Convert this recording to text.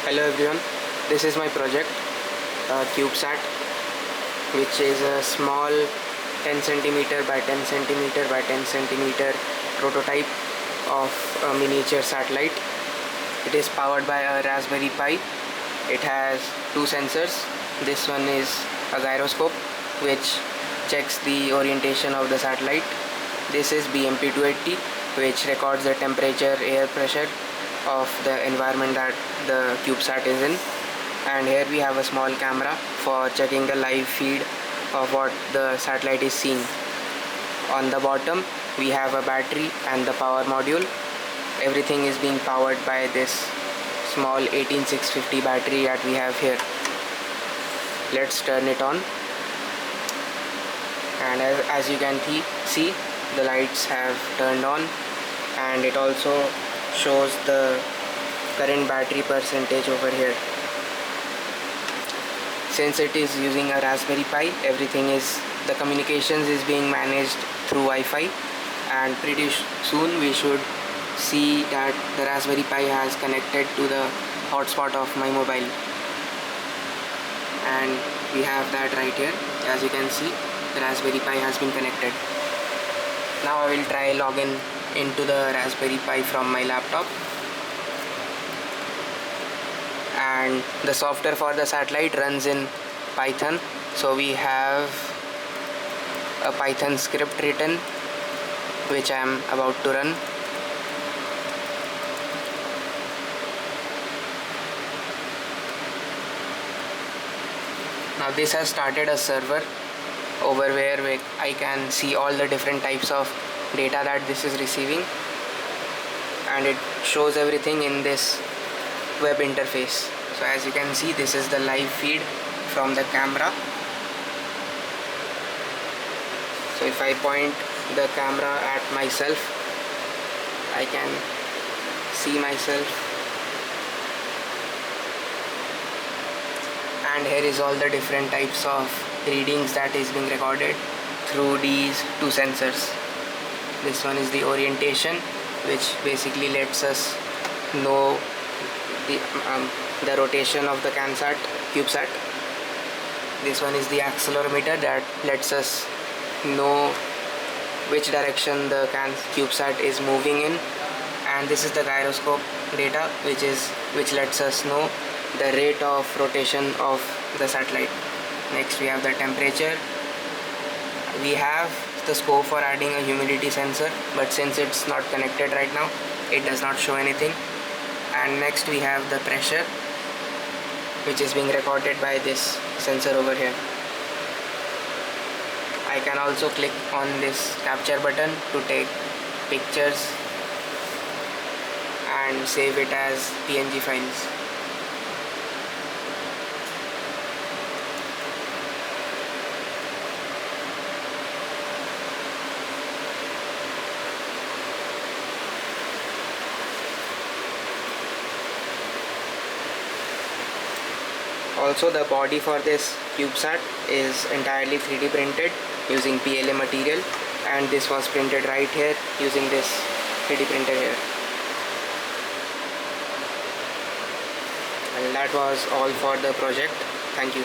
Hello everyone, this is my project CubeSat, which is a small 10 centimeter by 10 centimeter by 10 centimeter prototype of a miniature satellite. It is powered by a Raspberry Pi. It has two sensors. This one is a gyroscope which checks the orientation of the satellite. This is BMP-280, which records the temperature, air pressure of the environment that the CubeSat is in. And here we have a small camera for checking the live feed of what the satellite is seeing. On the bottom we have a battery and the power module. Everything is being powered by this small 18650 battery that we have here. Let's turn it on, and as you can see, the lights have turned on, and it also shows the current battery percentage over here. Since it is using a Raspberry Pi, the communications is being managed through Wi-Fi, and pretty soon we should see that the Raspberry Pi has connected to the hotspot of my mobile, and we have that right here. As you can see, the Raspberry Pi has been connected. Now I will try login into the Raspberry Pi from my laptop, and the software for the satellite runs in Python. So we have a Python script written which I am about to run. Now this has started a server over where I can see all the different types of data that this is receiving, and it shows everything in this web interface. So as you can see, this is the live feed from the camera. So if I point the camera at myself, I can see myself, and here is all the different types of readings that is being recorded through these two sensors. This one is the orientation, which basically lets us know the rotation of the CubeSat. This one is the accelerometer that lets us know which direction the CubeSat is moving in, and this is the gyroscope data, which lets us know the rate of rotation of the satellite. Next we have the temperature. We have the scope for adding a humidity sensor, but since it's not connected right now, it does not show anything. And next we have the pressure, which is being recorded by this sensor over here. I can also click on this capture button to take pictures and save it as PNG files. Also, the body for this CubeSat is entirely 3D printed using PLA material, and this was printed right here using this 3D printer here. And that was all for the project. Thank you.